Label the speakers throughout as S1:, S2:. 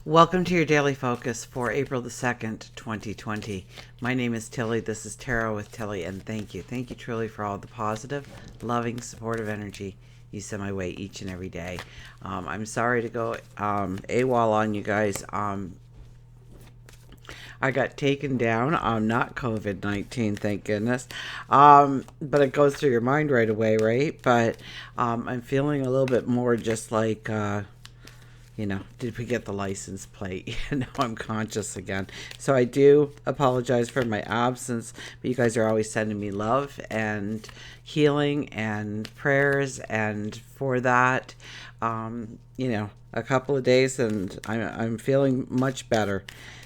S1: Welcome to your daily focus for April the 2nd, 2020. My name is Tilly. This is Tarot with Tilly, and thank you. Thank you truly for all the positive, loving, supportive energy you send my way each and every day. I'm sorry to go AWOL on you guys. I got taken down. Not COVID-19, thank goodness. But it goes through your mind right away, right? But I'm feeling a little bit more just like... did we get the license plate? Now I'm conscious again. So I do apologize for my absence, but you guys are always sending me love and healing and prayers. And for that, a couple of days and I'm feeling much better.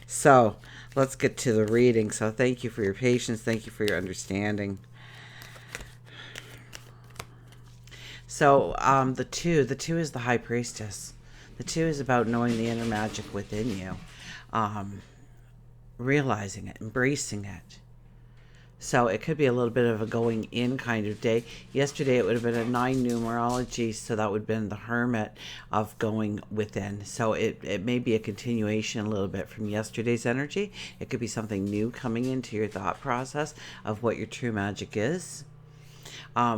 S1: So let's get to the reading. So thank you for your patience. Thank you for your understanding. So the two is the High Priestess. The 2 is about knowing the inner magic within you, realizing it, embracing it. So it could be a little bit of a going in kind of day. Yesterday it would have been a 9 numerology, so that would have been the Hermit of going within. So it may be a continuation a little bit from yesterday's energy. It could be something new coming into your thought process of what your true magic is.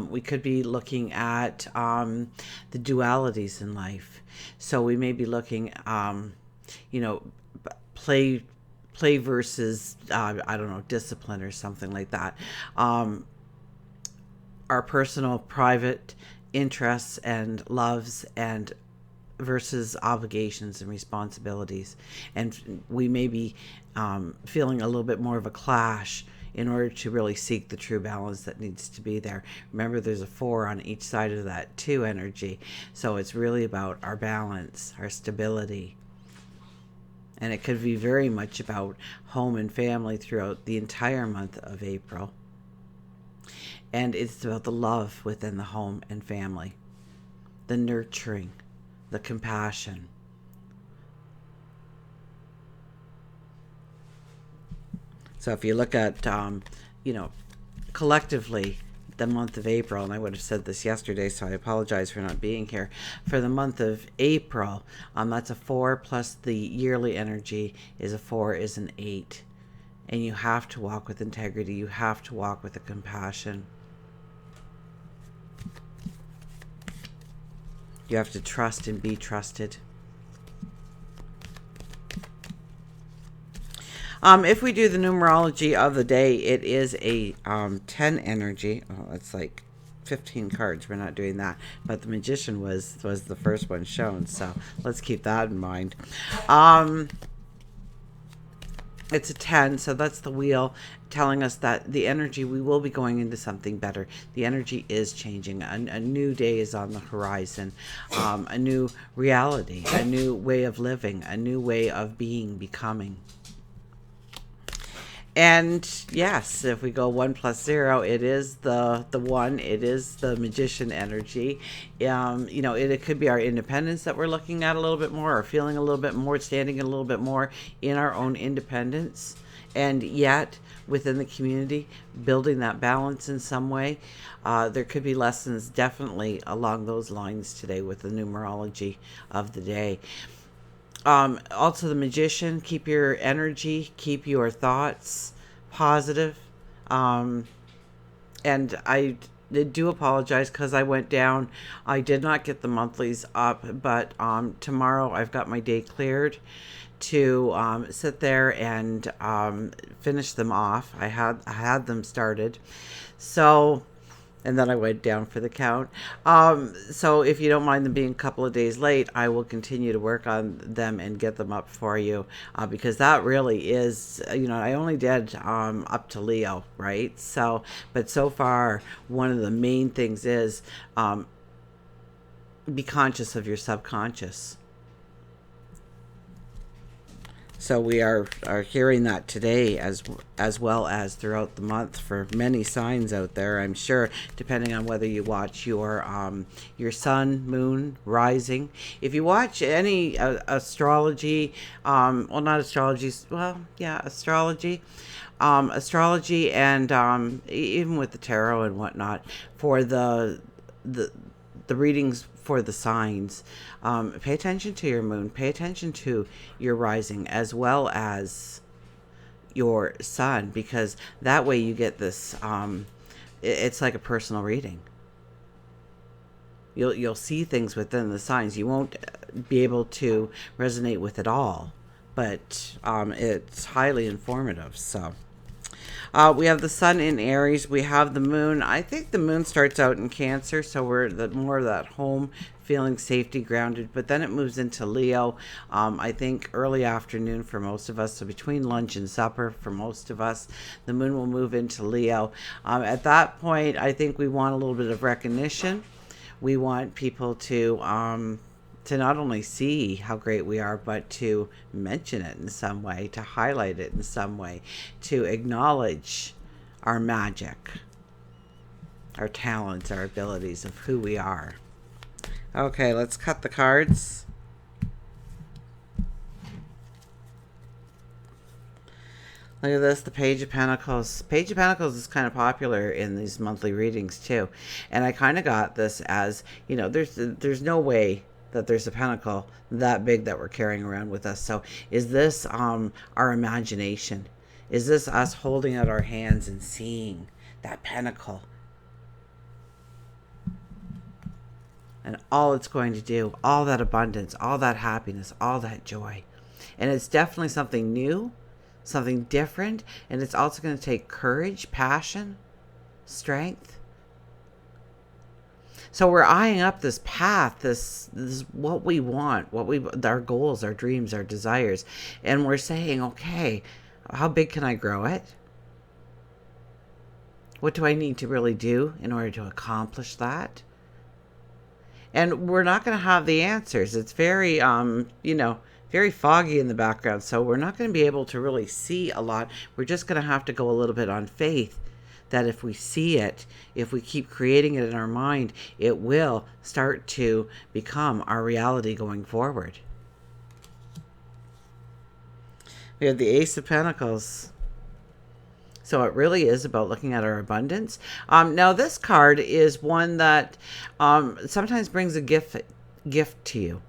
S1: We could be looking at the dualities in life. So we may be looking, play versus, discipline or something like that. Our personal, private interests and loves and versus obligations and responsibilities. And we may be feeling a little bit more of a clash in order to really seek the true balance that needs to be there. Remember, there's a 4 on each side of that 2 energy. So it's really about our balance, our stability. And it could be very much about home and family throughout the entire month of April. And it's about the love within the home and family, the nurturing, the compassion. So if you look at, collectively, the month of April, and I would have said this yesterday, so I apologize for not being here. For the month of April, that's a 4 plus the yearly energy is a 4 is an 8. And you have to walk with integrity. You have to walk with a compassion. You have to trust and be trusted. If we do the numerology of the day, it is a 10 energy. Oh, it's like 15 cards. We're not doing that. But the Magician was the first one shown. So let's keep that in mind. It's a 10, so that's the wheel telling us that the energy, we will be going into something better. The energy is changing. A new day is on the horizon. A new reality, a new way of living, a new way of being, becoming. And yes, if we go 1 plus 0, it is the 1. It is the Magician energy. It could be our independence that we're looking at a little bit more, or feeling a little bit more, standing a little bit more in our own independence, and yet within the community, building that balance in some way. There could be lessons definitely along those lines today with the numerology of the day. Also the Magician, keep your energy, keep your thoughts positive. And I do apologize because I went down. I did not get the monthlies up, but tomorrow I've got my day cleared to sit there and finish them off. I had them started. So... and then I went down for the count. So if you don't mind them being a couple of days late, I will continue to work on them and get them up for you. Because that really is, I only did up to Leo, right? So, but so far, one of the main things is be conscious of your subconscious. So we are hearing that today as well as throughout the month for many signs out there, I'm sure, depending on whether you watch your sun, moon, rising. If you watch any astrology, not astrology, astrology. Astrology and even with the tarot and whatnot, for the readings for the signs. Pay attention to your moon. Pay attention to your rising as well as your sun, because that way you get this. It's like a personal reading. You'll see things within the signs. You won't be able to resonate with it all, but it's highly informative. So we have the sun in Aries. We have the moon. I think the moon starts out in Cancer, so we're more of that home feeling, safety, grounded. But then it moves into Leo. I think early afternoon for most of us. So between lunch and supper for most of us, the moon will move into Leo. At that point, I think we want a little bit of recognition. We want people to not only see how great we are, but to mention it in some way, to highlight it in some way, to acknowledge our magic, our talents, our abilities of who we are. Okay, let's cut the cards. Look at this, the Page of Pentacles. Page of Pentacles is kind of popular in these monthly readings too. And I kind of got this as, there's no way that there's a pentacle that big that we're carrying around with us. So is this our imagination? Is this us holding out our hands and seeing that pentacle? And all it's going to do, all that abundance, all that happiness, all that joy. And it's definitely something new, something different, and it's also going to take courage, passion, strength. So we're eyeing up this path, this what we want, our goals, our dreams, our desires, and we're saying, okay, how big can I grow it? What do I need to really do in order to accomplish that? And we're not going to have the answers. It's very very foggy in the background, so we're not going to be able to really see a lot. We're just going to have to go a little bit on faith that if we see it, if we keep creating it in our mind, it will start to become our reality going forward. We have the Ace of Pentacles. So it really is about looking at our abundance. Now this card is one that sometimes brings a gift to you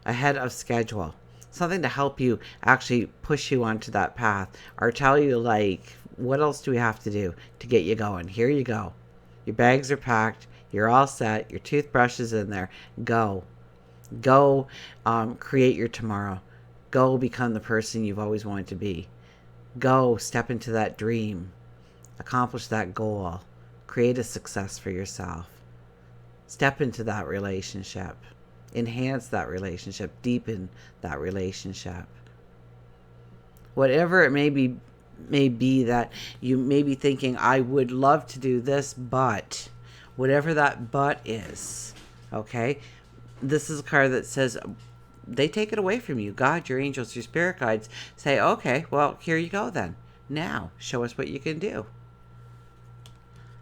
S1: ahead of schedule. Something to help you actually push you onto that path, or tell you, like, what else do we have to do to get you going? Here you go. Your bags are packed. You're all set. Your toothbrush is in there. Go. Create your tomorrow. Go become the person you've always wanted to be. Go step into that dream. Accomplish that goal. Create a success for yourself. Step into that relationship. Enhance that relationship. Deepen that relationship. Whatever it may be that you may be thinking, I would love to do this, but whatever that but is, okay? This is a card that says they take it away from you. God, your angels, your spirit guides say, okay, well, here you go then. Now, show us what you can do.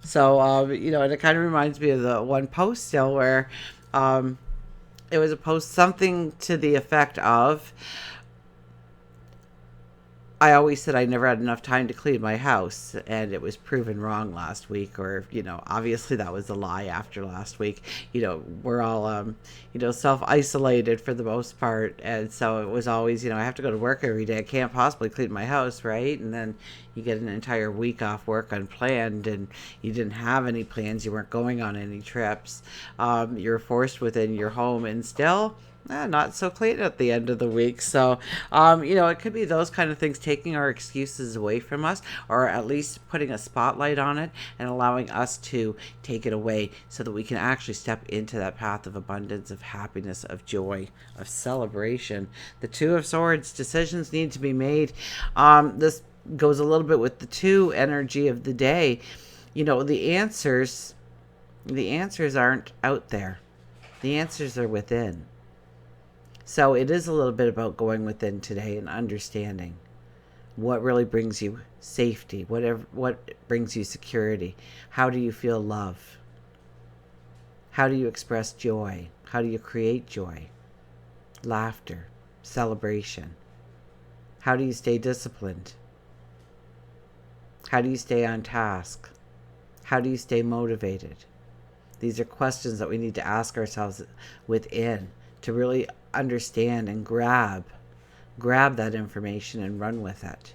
S1: So, and it kind of reminds me of the one post still where it was a post, something to the effect of, I always said I never had enough time to clean my house, and it was proven wrong last week, or, obviously that was a lie after last week. We're all, self-isolated for the most part, and so it was always, I have to go to work every day. I can't possibly clean my house, right? And then you get an entire week off work unplanned, and you didn't have any plans. You weren't going on any trips. You're forced within your home, and still not so clean at the end of the week. So, it could be those kind of things, taking our excuses away from us, or at least putting a spotlight on it and allowing us to take it away so that we can actually step into that path of abundance, of happiness, of joy, of celebration. The Two of Swords, decisions need to be made. This goes a little bit with the two energy of the day. The answers aren't out there. The answers are within. So it is a little bit about going within today and understanding what really brings you safety, what brings you security. How do you feel love? How do you express joy? How do you create joy? Laughter, celebration. How do you stay disciplined? How do you stay on task? How do you stay motivated? These are questions that we need to ask ourselves within to really understand and grab that information and run with it.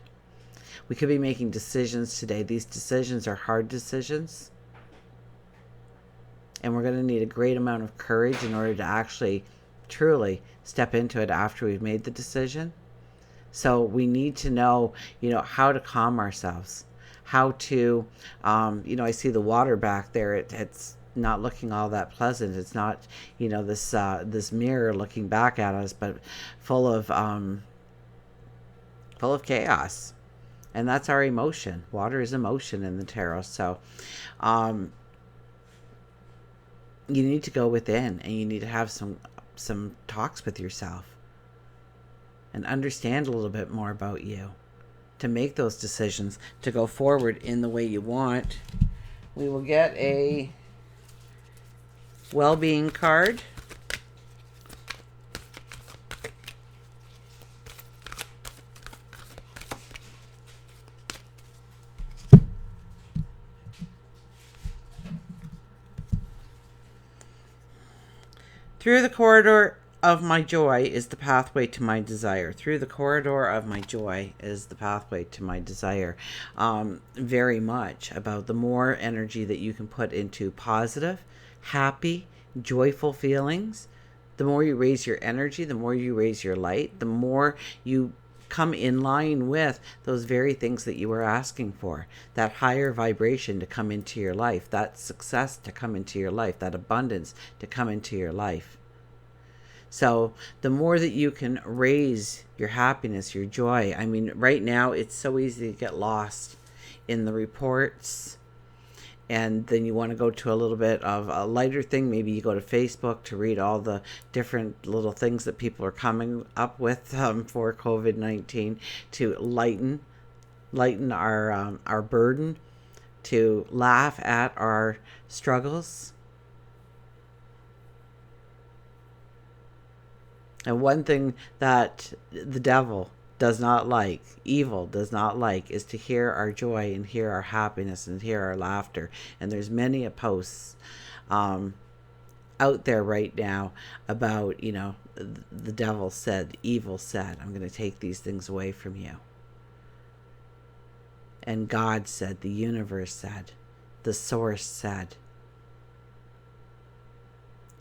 S1: We could be making decisions today. These decisions are hard decisions. And we're going to need a great amount of courage in order to actually truly step into it after we've made the decision. So we need to know, how to calm ourselves, how to, I see the water back there. It's not looking all that pleasant. It's not, this mirror looking back at us, but full of chaos. And that's our emotion. Water is emotion in the tarot. So, you need to go within, and you need to have some talks with yourself and understand a little bit more about you to make those decisions to go forward in the way you want. We will get a well-being card. Through the corridor of my joy is the pathway to my desire. Through the corridor of my joy is the pathway to my desire. Very much about the more energy that you can put into positive, happy, joyful feelings. The more you raise your energy, the more you raise your light, the more you come in line with those very things that you were asking for. That higher vibration to come into your life, that success to come into your life, that abundance to come into your life. So the more that you can raise your happiness, your joy. I mean, right now it's so easy to get lost in the reports. And then you want to go to a little bit of a lighter thing. Maybe you go to Facebook to read all the different little things that people are coming up with for COVID-19 to lighten our burden, to laugh at our struggles. And one thing that the devil does not like, evil does not like, is to hear our joy and hear our happiness and hear our laughter. And there's many a posts out there right now about, the devil said, evil said, I'm going to take these things away from you. And God said, the universe said, the source said.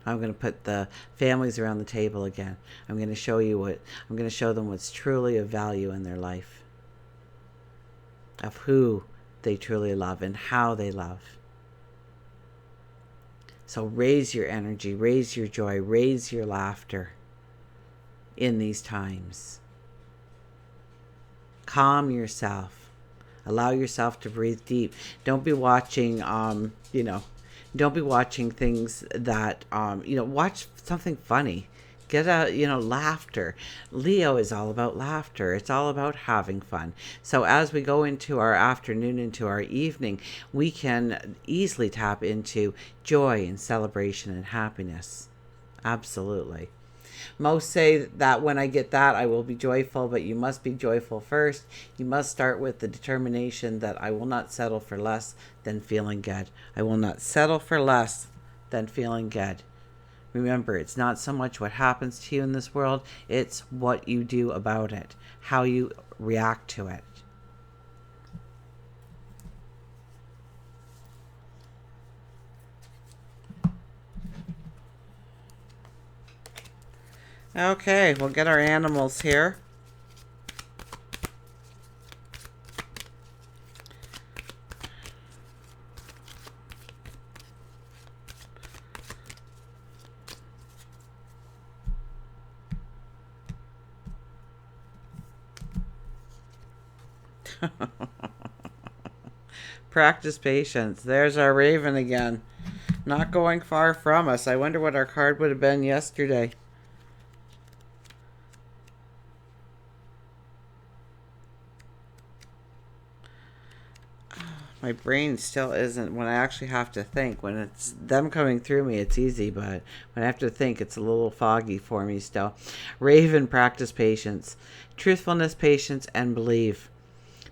S1: I'm going to put the families around the table again. I'm going to show them what's truly of value in their life, of who they truly love and how they love. So raise your energy, raise your joy, raise your laughter in these times. Calm yourself. Allow yourself to breathe deep. Don't be watching, don't be watching things that, watch something funny. Get out, laughter. Leo is all about laughter. It's all about having fun. So as we go into our afternoon, into our evening, we can easily tap into joy and celebration and happiness. Absolutely. Most say that when I get that, I will be joyful, but you must be joyful first. You must start with the determination that I will not settle for less than feeling good. I will not settle for less than feeling good. Remember, it's not so much what happens to you in this world, it's what you do about it, how you react to it. Okay, we'll get our animals here. Practice patience. There's our raven again. Not going far from us. I wonder what our card would have been yesterday. My brain still isn't, when I actually have to think. When it's them coming through me, it's easy, but when I have to think, it's a little foggy for me still. Raven, practice patience. Truthfulness, patience, and believe.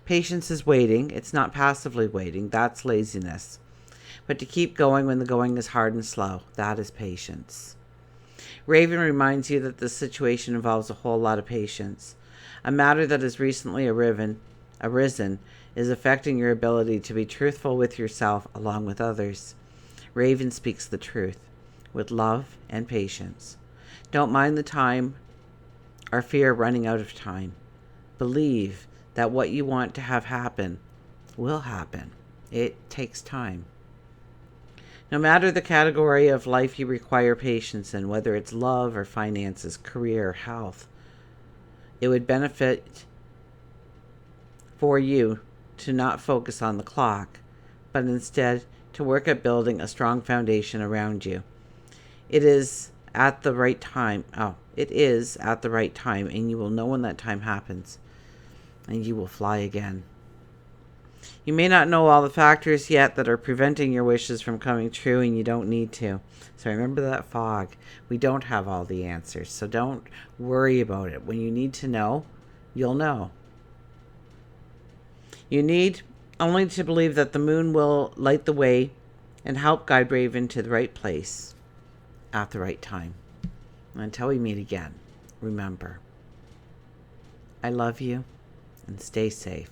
S1: Patience is waiting. It's not passively waiting. That's laziness. but to keep going when the going is hard and slow. That is patience. Raven reminds you that this situation involves a whole lot of patience. A matter that has recently arisen is affecting your ability to be truthful with yourself along with others. Raven speaks the truth with love and patience. Don't mind the time or fear running out of time. Believe that what you want to have happen will happen. It takes time. No matter the category of life you require patience in, whether it's love or finances, career, health, it would benefit for you to not focus on the clock, but instead to work at building a strong foundation around you. It is at the right time. It is at the right time, and you will know when that time happens, and you will fly again. You may not know all the factors yet that are preventing your wishes from coming true, and you don't need to. So remember that fog. We don't have all the answers, so don't worry about it. When you need to know, you'll know. You need only to believe that the moon will light the way and help guide Raven to the right place at the right time. Until we meet again, remember, I love you and stay safe.